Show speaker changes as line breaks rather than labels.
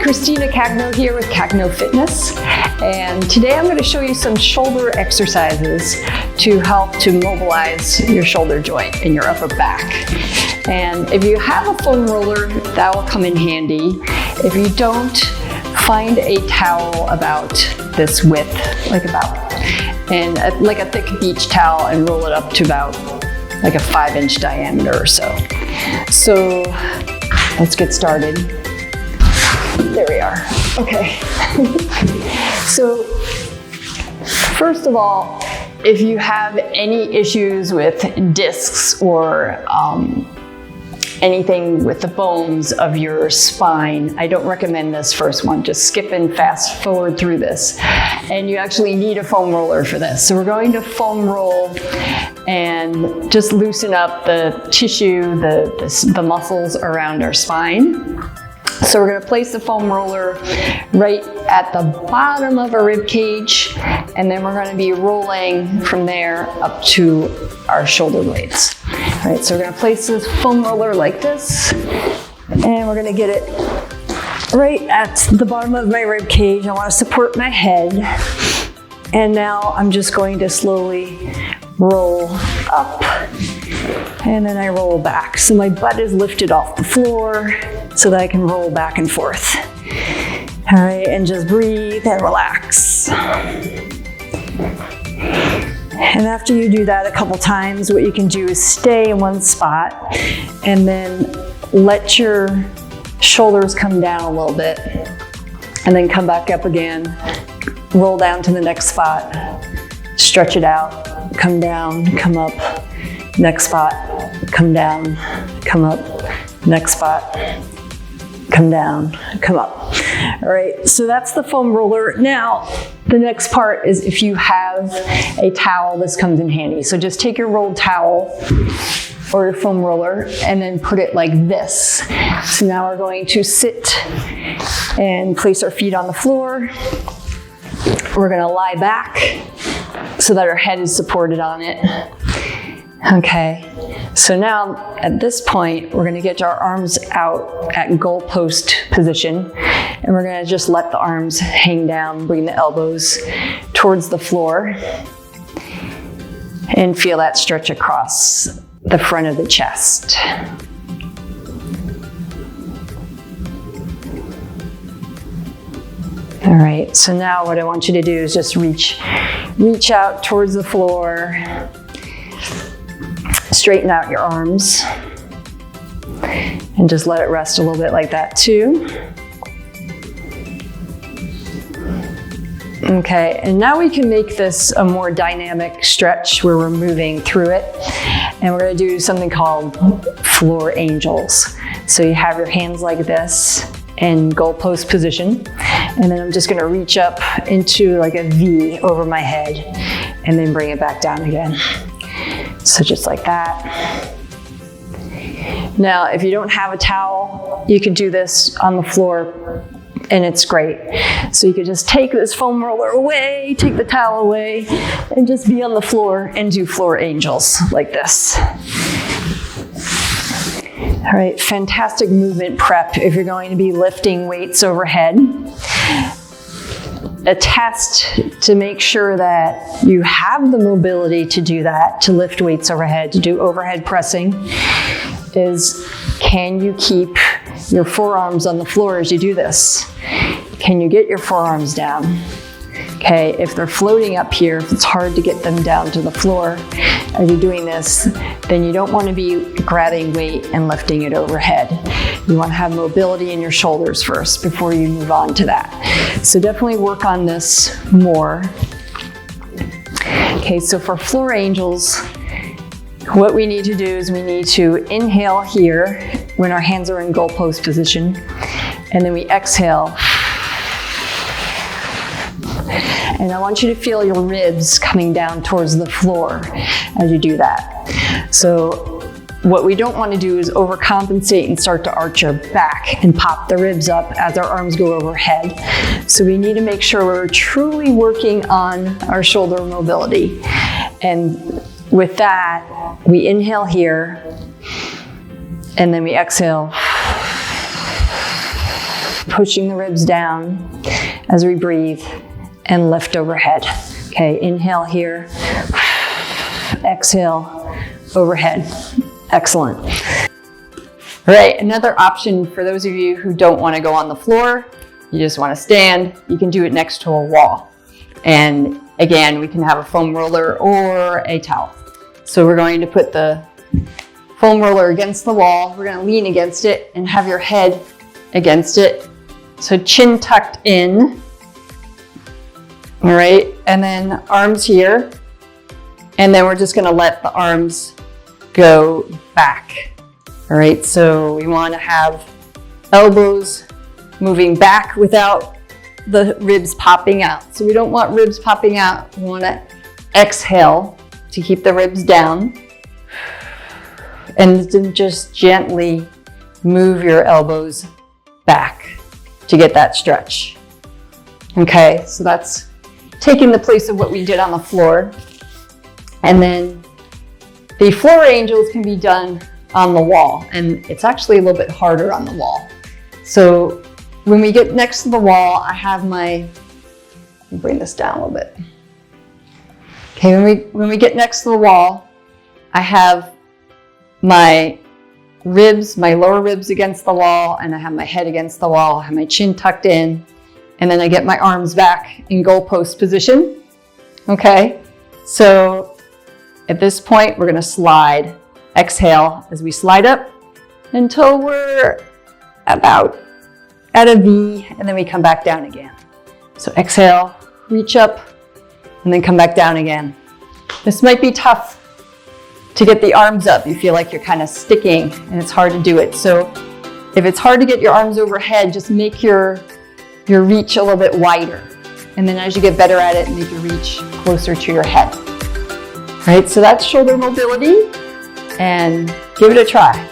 Christina Cagno here with Cagno Fitness, and today I'm going to show you some shoulder exercises to help to mobilize your shoulder joint in your upper back. And if you have a foam roller, that will come in handy. If you don't, find a towel about this width, like a thick beach towel, and roll it up to about like a 5-inch diameter or so. So let's get started. There we are. Okay. So first of all, if you have any issues with discs or anything with the bones of your spine, I don't recommend this first one. Just skip and fast forward through this. And you actually need a foam roller for this. So we're going to foam roll and just loosen up the tissue, the muscles around our spine. So we're going to place the foam roller right at the bottom of our rib cage, and then we're going to be rolling from there up to our shoulder blades. All right, so we're going to place this foam roller like this, and we're going to get it right at the bottom of my rib cage. I want to support my head, and now I'm just going to slowly roll up, and then I roll back. So my butt is lifted off the floor so that I can roll back and forth. All right, and just breathe and relax. And after you do that a couple times, what you can do is stay in one spot and then let your shoulders come down a little bit, and then come back up again, roll down to the next spot, stretch it out, come down, come up, next spot, come down, come up, next spot, come down, come up. All right, so that's the foam roller. Now, the next part is if you have a towel, this comes in handy. So just take your rolled towel or your foam roller and then put it like this. So now we're going to sit and place our feet on the floor. We're gonna lie back so that our head is supported on it. Okay, so now at this point, we're gonna get our arms out at goalpost position, and we're gonna just let the arms hang down, bring the elbows towards the floor, and feel that stretch across the front of the chest. All right, so now what I want you to do is just reach out towards the floor. Straighten out your arms and just let it rest a little bit like that too. Okay, and now we can make this a more dynamic stretch where we're moving through it. And we're gonna do something called floor angels. So you have your hands like this in goalpost position. And then I'm just gonna reach up into like a V over my head and then bring it back down again. So just like that. Now, if you don't have a towel, you could do this on the floor and it's great. So you could just take this foam roller away, take the towel away, and just be on the floor and do floor angels like this. All right, fantastic movement prep if you're going to be lifting weights overhead. A test to make sure that you have the mobility to do that, to lift weights overhead, to do overhead pressing, is can you keep your forearms on the floor as you do this? Can you get your forearms down? Okay, if they're floating up here, if it's hard to get them down to the floor as you're doing this, then you don't want to be grabbing weight and lifting it overhead. You want to have mobility in your shoulders first before you move on to that. So definitely work on this more. Okay, so for floor angels, what we need to do is we need to inhale here when our hands are in goalpost position, and then we exhale. And I want you to feel your ribs coming down towards the floor as you do that. So what we don't want to do is overcompensate and start to arch our back and pop the ribs up as our arms go overhead. So we need to make sure we're truly working on our shoulder mobility. And with that, we inhale here, and then we exhale. pushing the ribs down as we breathe and lift overhead. Okay, inhale here, exhale, overhead. Excellent. All right, another option for those of you who don't want to go on the floor, you just want to stand, you can do it next to a wall. And again, we can have a foam roller or a towel. So we're going to put the foam roller against the wall. We're going to lean against it and have your head against it. So chin tucked in. All right, and then arms here. And then we're just going to let the arms go back. All right, so we want to have elbows moving back without the ribs popping out. So we don't want ribs popping out. We want to exhale to keep the ribs down. And then just gently move your elbows back to get that stretch. Okay, so that's taking the place of what we did on the floor. And then the floor angels can be done on the wall, and it's actually a little bit harder on the wall. So when we get next to the wall, I have my, let me bring this down a little bit. Okay, when we get next to the wall, I have my ribs, my lower ribs against the wall, and I have my head against the wall, I have my chin tucked in, and then I get my arms back in goalpost position. Okay, so at this point, we're gonna slide, exhale as we slide up until we're about at a V, and then we come back down again. So exhale, reach up, and then come back down again. This might be tough to get the arms up. You feel like you're kind of sticking and it's hard to do it. So if it's hard to get your arms overhead, just make your reach a little bit wider. And then as you get better at it, make your reach closer to your head. All right, so that's shoulder mobility, and give it a try.